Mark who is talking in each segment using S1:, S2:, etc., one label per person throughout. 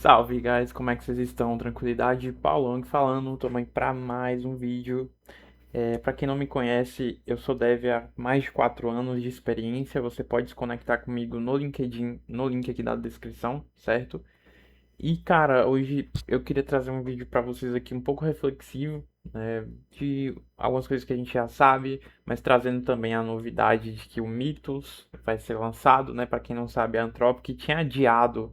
S1: Salve, guys, como é que vocês estão? Tranquilidade? Paulong falando também para mais um vídeo. Para quem não me conhece, eu sou dev há mais de 4 anos de experiência. Você pode se conectar comigo no LinkedIn, no link aqui da descrição, certo? E cara, hoje eu queria trazer um vídeo para vocês aqui um pouco reflexivo, né, de algumas coisas que a gente já sabe, mas trazendo também a novidade de que o Mythos vai ser lançado, né? Para quem não sabe, a Anthropic tinha adiado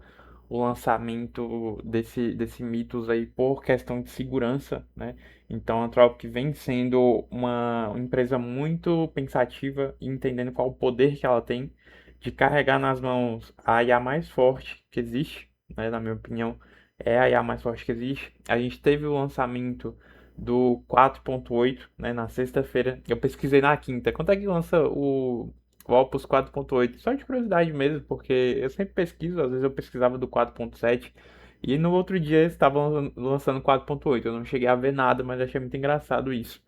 S1: o lançamento desse Mythos aí por questão de segurança, né? Então a Anthropic vem sendo uma empresa muito pensativa e entendendo qual o poder que ela tem de carregar nas mãos a IA mais forte que existe, né, na minha opinião, é a IA mais forte que existe. A gente teve o lançamento do 4.8, né, na sexta-feira. Eu pesquisei na quinta. Quanto é que lança o Opus 4.8? Só de curiosidade mesmo, porque eu sempre pesquiso, às vezes eu pesquisava do 4.7 e no outro dia eles estavam lançando 4.8. Eu não cheguei a ver nada, mas achei muito engraçado isso.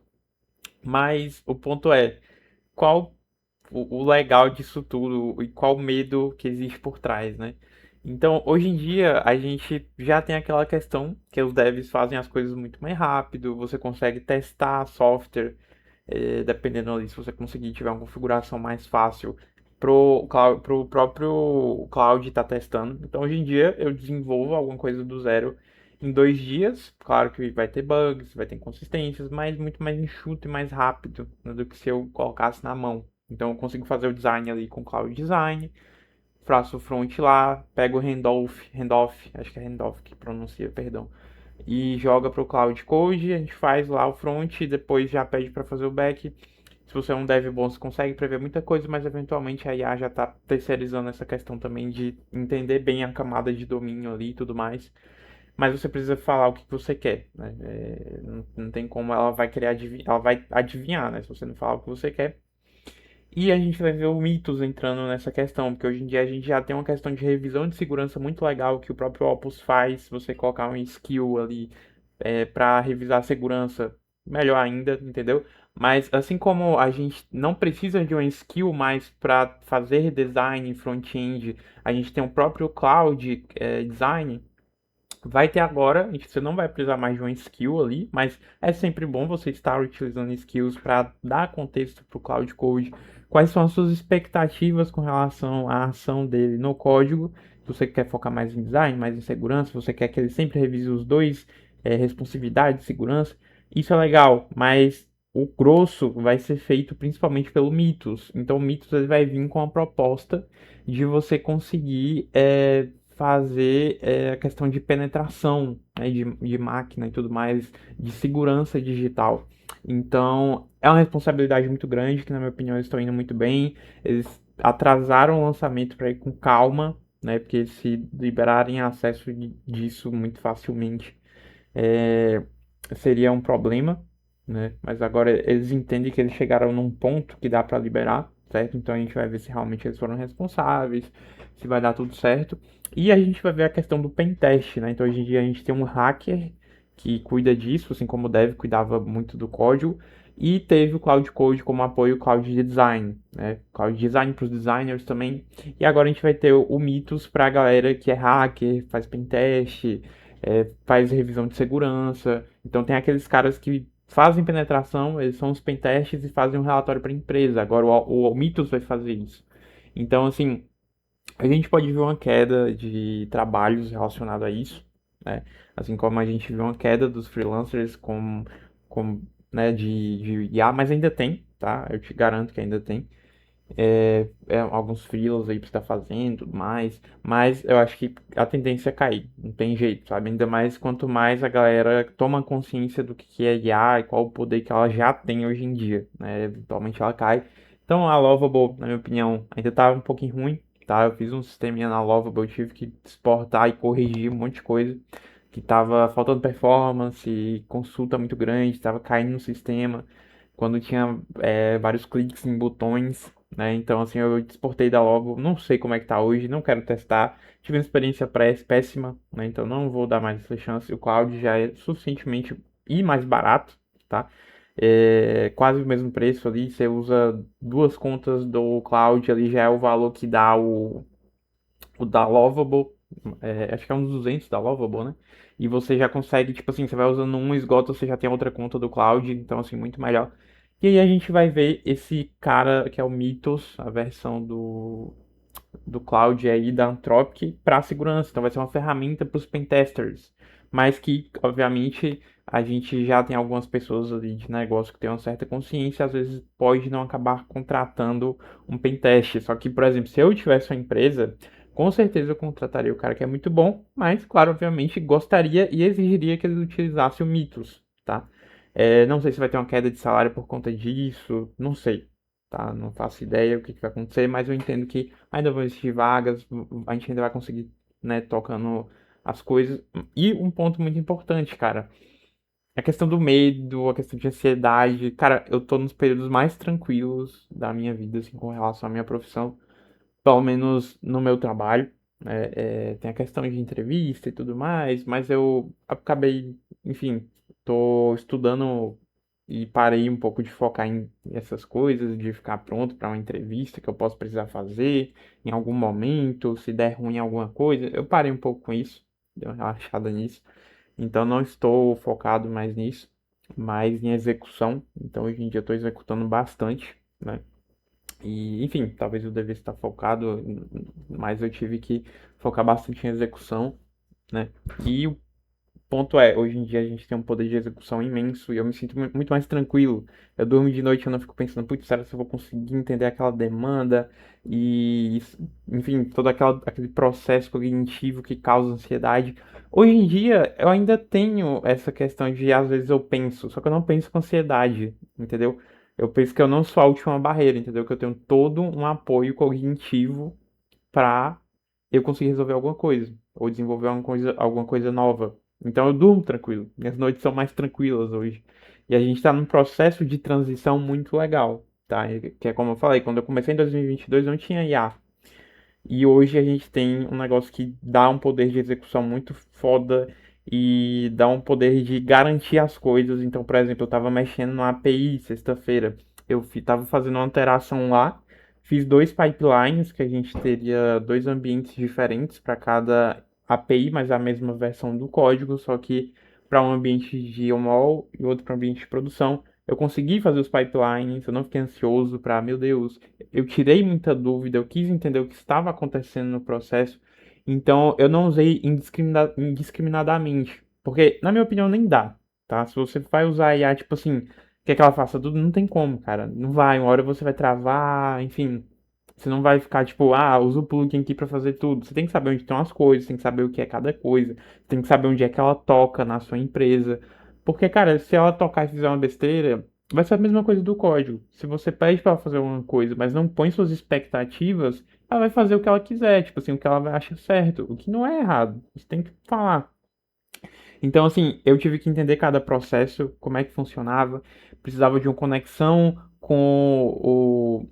S1: Mas o ponto é, qual o legal disso tudo e qual o medo que existe por trás, né? Então, hoje em dia, a gente já tem aquela questão que os devs fazem as coisas muito mais rápido, você consegue testar software, dependendo ali, se você conseguir tiver uma configuração mais fácil pro próprio cloud estar testando. Então, hoje em dia, eu desenvolvo alguma coisa do zero em 2 dias. Claro que vai ter bugs, vai ter inconsistências, mas muito mais enxuto e mais rápido, né, do que se eu colocasse na mão. Então eu consigo fazer o design ali com Cloud Design, faço o front lá, pego o handoff, acho que é handoff que pronuncia, perdão, e joga para o Cloud Code, a gente faz lá o front e depois já pede para fazer o back. Se você é um dev bom, você consegue prever muita coisa, mas eventualmente a IA já está terceirizando essa questão também de entender bem a camada de domínio ali e tudo mais. Mas você precisa falar o que você quer, né? Não tem como ela vai querer adivinhar, ela vai adivinhar, né? Se você não falar o que você quer. E a gente vai ver o Mitos entrando nessa questão, porque hoje em dia a gente já tem uma questão de revisão de segurança muito legal que o próprio Opus faz. Se você colocar um skill ali para revisar a segurança, melhor ainda, entendeu? Mas assim como a gente não precisa de uma skill mais para fazer design front-end, a gente tem o próprio Cloud Design. Vai ter agora, você não vai precisar mais de uma skill ali, mas é sempre bom você estar utilizando skills para dar contexto para o Cloud Code. Quais são as suas expectativas com relação à ação dele no código? Se você quer focar mais em design, mais em segurança, se você quer que ele sempre revise os dois, responsividade e segurança, isso é legal, mas o grosso vai ser feito principalmente pelo Mythos. Então o Mythos ele vai vir com a proposta de você conseguir fazer a questão de penetração, né, de máquina e tudo mais, de segurança digital. Então, é uma responsabilidade muito grande, que na minha opinião eles estão indo muito bem. Eles atrasaram o lançamento para ir com calma, né, porque se liberarem acesso disso muito facilmente, é, seria um problema, né? Mas agora eles entendem que eles chegaram num ponto que dá para liberar, certo? Então a gente vai ver se realmente eles foram responsáveis, se vai dar tudo certo. E a gente vai ver a questão do pentest, né? Então hoje em dia a gente tem um hacker que cuida disso, assim como o Dev cuidava muito do código. E teve o Cloud Code como apoio Cloud Design, né? Cloud Design para os designers também. E agora a gente vai ter o Mythos para a galera que é hacker, faz pentest, faz revisão de segurança. Então tem aqueles caras que fazem penetração, eles são os pentestes e fazem um relatório para a empresa. Agora o Mythos vai fazer isso. Então, assim, a gente pode ver uma queda de trabalhos relacionados a isso, né? Assim como a gente viu uma queda dos freelancers com né, de IA, mas ainda tem, tá? Eu te garanto que ainda tem alguns freelas aí pra estar fazendo e tudo mais, mas eu acho que a tendência é cair, não tem jeito, sabe? Ainda mais quanto mais a galera toma consciência do que é IA e qual o poder que ela já tem hoje em dia, né? Eventualmente ela cai. Então a Lovable, na minha opinião, ainda tá um pouquinho ruim, tá? Eu fiz um sisteminha na Lovable, eu tive que exportar e corrigir um monte de coisa que tava faltando performance, consulta muito grande, tava caindo no sistema quando tinha vários cliques em botões, né? Então, assim, eu exportei da Logo, não sei como é que tá hoje, não quero testar. Tive uma experiência péssima, né? Então não vou dar mais essa chance. O cloud já é suficientemente e mais barato, tá? É quase o mesmo preço ali. Você usa duas contas do cloud ali, já é o valor que dá o da Lovable. Acho que é uns 200 da Lovable, né? E você já consegue, tipo assim, você vai usando um, esgota, você já tem outra conta do cloud, então assim, muito melhor. E aí a gente vai ver esse cara que é o Mythos, a versão do cloud aí da Anthropic para segurança. Então vai ser uma ferramenta para os pentesters. Mas que, obviamente, a gente já tem algumas pessoas ali de negócio que têm uma certa consciência, às vezes pode não acabar contratando um pentest. Só que, por exemplo, se eu tivesse uma empresa, com certeza eu contrataria o cara que é muito bom, mas, claro, obviamente, gostaria e exigiria que ele utilizasse o Mythos, tá? Não sei se vai ter uma queda de salário por conta disso, não sei, tá? Não faço ideia o que vai acontecer, mas eu entendo que ainda vão existir vagas, a gente ainda vai conseguir, né, tocando as coisas. E um ponto muito importante, cara, a questão do medo, a questão de ansiedade. Cara, eu tô nos períodos mais tranquilos da minha vida, assim, com relação à minha profissão, pelo menos no meu trabalho. Tem a questão de entrevista e tudo mais, mas eu acabei, enfim, tô estudando e parei um pouco de focar em essas coisas, de ficar pronto para uma entrevista que eu posso precisar fazer em algum momento, se der ruim alguma coisa. Eu parei um pouco com isso, dei uma relaxada nisso. Então não estou focado mais nisso, mas em execução. Então hoje em dia eu estou executando bastante, né? E, enfim, talvez eu devesse estar focado, mas eu tive que focar bastante em execução, né? E o ponto é, hoje em dia a gente tem um poder de execução imenso e eu me sinto muito mais tranquilo. Eu durmo de noite e eu não fico pensando, putz, será que eu vou conseguir entender aquela demanda? Enfim, aquele processo cognitivo que causa ansiedade. Hoje em dia eu ainda tenho essa questão de, às vezes eu penso, só que eu não penso com ansiedade, entendeu? Eu penso que eu não sou a última barreira, entendeu? Que eu tenho todo um apoio cognitivo para eu conseguir resolver alguma coisa ou desenvolver alguma coisa nova. Então eu durmo tranquilo. Minhas noites são mais tranquilas hoje. E a gente está num processo de transição muito legal, tá? Que é como eu falei, quando eu comecei em 2022 não tinha IA. E hoje a gente tem um negócio que dá um poder de execução muito foda e dá um poder de garantir as coisas. Então, por exemplo, eu estava mexendo na API sexta-feira. Eu estava fazendo uma alteração lá, fiz dois pipelines, que a gente teria dois ambientes diferentes para cada API, mas a mesma versão do código, só que para um ambiente de OML e outro para um ambiente de produção. Eu consegui fazer os pipelines, eu não fiquei ansioso para, meu Deus, eu tirei muita dúvida, eu quis entender o que estava acontecendo no processo, então eu não usei indiscriminadamente, porque na minha opinião nem dá, tá? Se você vai usar a IA, tipo assim, quer que ela faça tudo, não tem como, cara, não vai, uma hora você vai travar, enfim, você não vai ficar tipo, usa o plugin aqui pra fazer tudo, você tem que saber onde estão as coisas, tem que saber o que é cada coisa, tem que saber onde é que ela toca na sua empresa, porque, cara, se ela tocar e fizer uma besteira, vai ser a mesma coisa do código. Se você pede para ela fazer uma coisa, mas não põe suas expectativas, ela vai fazer o que ela quiser, tipo assim, o que ela acha certo, o que não é errado. Você tem que falar. Então, assim, eu tive que entender cada processo, como é que funcionava. Precisava de uma conexão com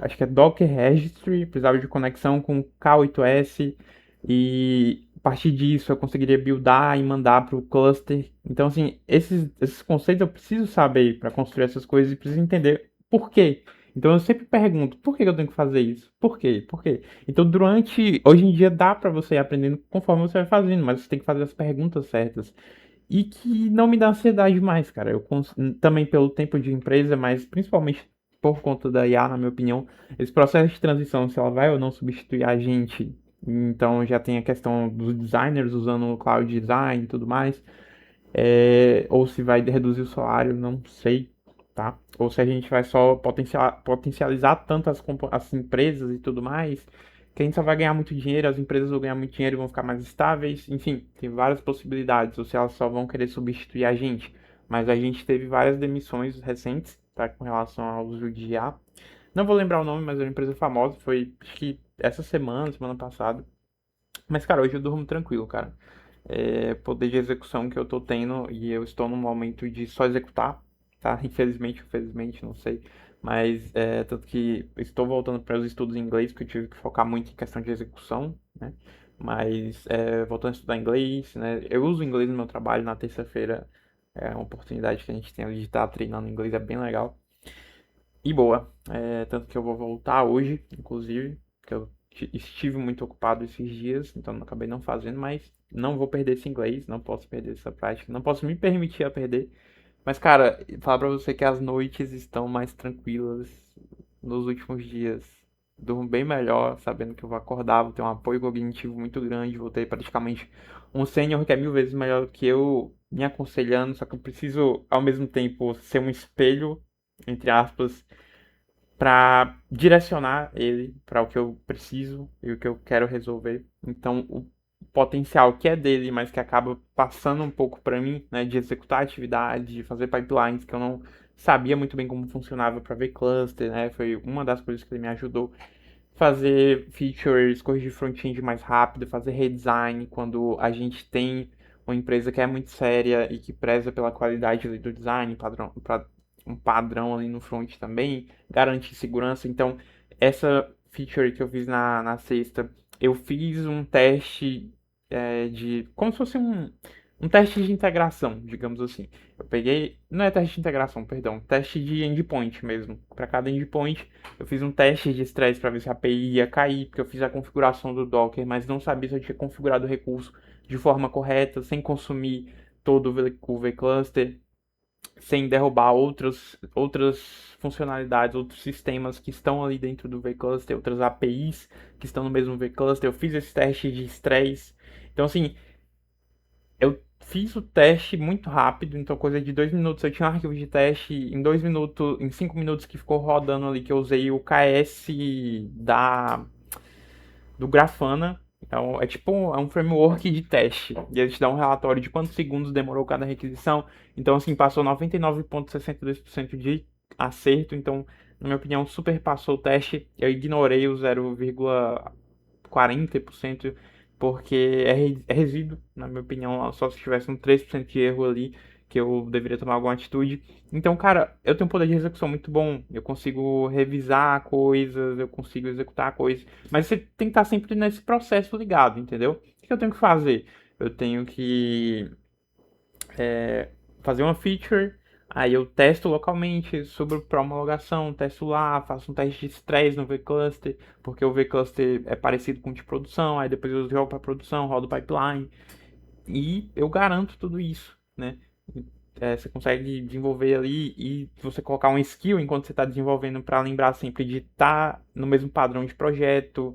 S1: acho que é Docker Registry, precisava de conexão com o K8s e a partir disso eu conseguiria buildar e mandar para o cluster. Então, assim, esses conceitos eu preciso saber para construir essas coisas e preciso entender por quê. Então eu sempre pergunto, por que eu tenho que fazer isso? Por quê? Por quê? Então, hoje em dia dá pra você ir aprendendo conforme você vai fazendo, mas você tem que fazer as perguntas certas. E que não me dá ansiedade mais, cara. Também pelo tempo de empresa, mas principalmente por conta da IA, na minha opinião, esse processo de transição, se ela vai ou não substituir a gente. Então já tem a questão dos designers usando o cloud design e tudo mais. Ou se vai reduzir o salário, não sei, tá? Ou se a gente vai só potencializar tanto as empresas e tudo mais, que a gente só vai ganhar muito dinheiro, as empresas vão ganhar muito dinheiro e vão ficar mais estáveis, enfim, tem várias possibilidades, ou se elas só vão querer substituir a gente. Mas a gente teve várias demissões recentes, tá? Com relação ao uso de IA. Não vou lembrar o nome, mas é uma empresa famosa, foi acho que essa semana passada. Mas, cara, hoje eu durmo tranquilo, cara. Poder de execução que eu tô tendo e eu estou num momento de só executar, tá? Infelizmente, não sei. Mas, tanto que estou voltando para os estudos em inglês, porque eu tive que focar muito em questão de execução, né? Mas, voltando a estudar inglês, né? Eu uso inglês no meu trabalho na terça-feira. É uma oportunidade que a gente tem de estar treinando inglês, é bem legal. E boa. Tanto que eu vou voltar hoje, inclusive, que eu estive muito ocupado esses dias, então acabei não fazendo, mas não vou perder esse inglês, não posso perder essa prática, não posso me permitir a perder. Mas, cara, falar pra você que as noites estão mais tranquilas nos últimos dias. Durmo bem melhor, sabendo que eu vou acordar, vou ter um apoio cognitivo muito grande, vou ter praticamente um sênior que é 1000 vezes melhor do que eu me aconselhando, só que eu preciso, ao mesmo tempo, ser um espelho, entre aspas, para direcionar ele para o que eu preciso e o que eu quero resolver. Então, o potencial que é dele, mas que acaba passando um pouco para mim, né, de executar atividade, de fazer pipelines que eu não sabia muito bem como funcionava para ver cluster, né, foi uma das coisas que ele me ajudou. Fazer features, corrigir front-end mais rápido, fazer redesign quando a gente tem uma empresa que é muito séria e que preza pela qualidade ali do design, padrão, um padrão ali no front também, garantir segurança. Então, essa feature que eu fiz na sexta, eu fiz um teste de. Como se fosse um teste de integração, digamos assim. Eu peguei. Não é teste de integração, perdão. Teste de endpoint mesmo. Para cada endpoint, eu fiz um teste de estresse para ver se a API ia cair, porque eu fiz a configuração do Docker, mas não sabia se eu tinha configurado o recurso de forma correta, sem consumir todo o vCluster, sem derrubar outras funcionalidades, outros sistemas que estão ali dentro do vCluster, outras APIs que estão no mesmo vCluster. Eu fiz esse teste de estresse. Então, assim, eu fiz o teste muito rápido, então coisa de 2 minutos. Eu tinha um arquivo de teste em 2 minutos, em 5 minutos que ficou rodando ali, que eu usei o KS do Grafana. Então, é tipo um framework de teste. E ele te dá um relatório de quantos segundos demorou cada requisição. Então, assim, passou 99,62% de acerto. Então, na minha opinião, super passou o teste. Eu ignorei o 0,40%, porque é resíduo, na minha opinião, só se tivesse um 3% de erro ali, que eu deveria tomar alguma atitude. Então, cara, eu tenho um poder de execução muito bom, eu consigo revisar coisas, eu consigo executar coisas, mas você tem que estar sempre nesse processo ligado, entendeu? O que eu tenho que fazer? Eu tenho que fazer uma feature, aí eu testo localmente, subo para homologação, testo lá, faço um teste de estresse no vCluster, porque o vCluster é parecido com o de produção, aí depois eu jogo para produção, rodo o pipeline, e eu garanto tudo isso, né? Você consegue desenvolver ali e você colocar um skill enquanto você está desenvolvendo para lembrar sempre de estar no mesmo padrão de projeto,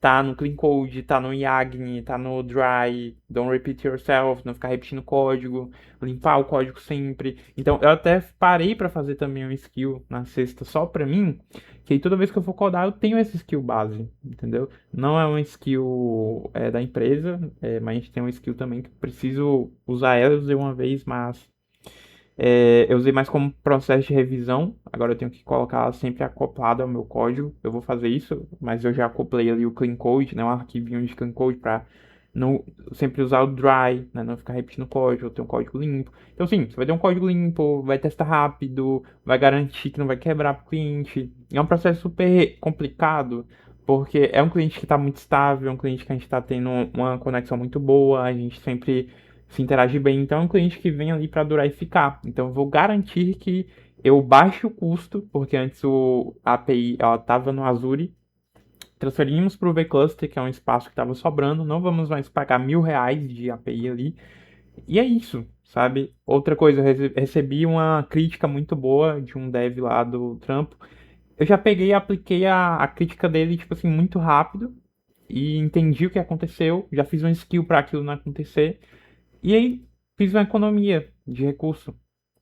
S1: tá no Clean Code, tá no Yagni, tá no Dry, Don't Repeat Yourself, não ficar repetindo código, limpar o código sempre. Então, eu até parei para fazer também um skill na sexta só para mim, que aí toda vez que eu for codar eu tenho esse skill base, entendeu? Não é um skill da empresa, mas a gente tem um skill também que eu preciso usar ela, eu usei uma vez, mas eu usei mais como processo de revisão. Agora eu tenho que colocar sempre acoplado ao meu código. Eu vou fazer isso, mas eu já acoplei ali o clean code, né, um arquivinho de clean code para não sempre usar o dry, né, não ficar repetindo código, ter um código limpo. Então, sim, você vai ter um código limpo, vai testar rápido, vai garantir que não vai quebrar para o cliente. É um processo super complicado, porque é um cliente que está muito estável, é um cliente que a gente está tendo uma conexão muito boa, a gente sempre se interagir bem. Então é um cliente que vem ali para durar e ficar. Então eu vou garantir que eu baixe o custo, porque antes a API estava no Azure, transferimos para o vCluster, que é um espaço que estava sobrando, não vamos mais pagar R$ 1000 de API ali. E é isso, sabe? Outra coisa, eu recebi uma crítica muito boa de um dev lá do trampo. Eu já peguei e apliquei a crítica dele, tipo assim, muito rápido. E entendi o que aconteceu, já fiz um skill para aquilo não acontecer. E aí fiz uma economia de recurso,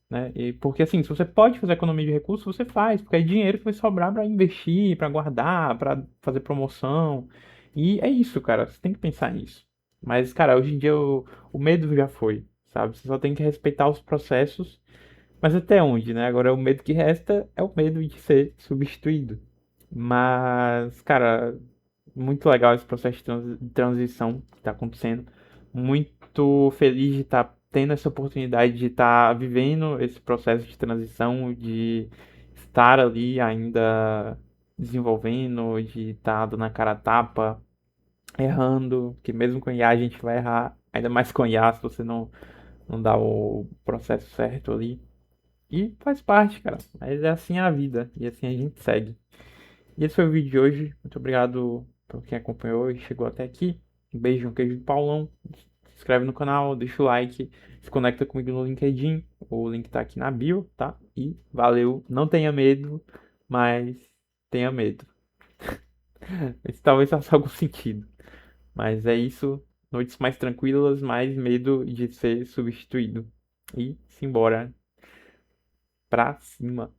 S1: né? Porque assim, se você pode fazer economia de recurso, você faz, porque é dinheiro que vai sobrar para investir, para guardar, para fazer promoção. E é isso, cara, você tem que pensar nisso. Mas, cara, hoje em dia o medo já foi, sabe? Você só tem que respeitar os processos, mas até onde, né? Agora o medo que resta é o medo de ser substituído. Mas, cara, muito legal esse processo de transição que está acontecendo. Muito feliz de estar tendo essa oportunidade de estar vivendo esse processo de transição, de estar ali ainda desenvolvendo, de estar dando a cara a tapa, errando, que mesmo com IA a gente vai errar, ainda mais com IA se você não dá o processo certo ali. E faz parte, cara. Mas é assim a vida, e assim a gente segue. E esse foi o vídeo de hoje. Muito obrigado por quem acompanhou e chegou até aqui. Um beijo, um queijo do Paulão. Se inscreve no canal, deixa o like, se conecta comigo no LinkedIn. O link tá aqui na bio, tá? E valeu. Não tenha medo, mas tenha medo. Isso talvez faça algum sentido. Mas é isso. Noites mais tranquilas, mais medo de ser substituído. E simbora pra cima.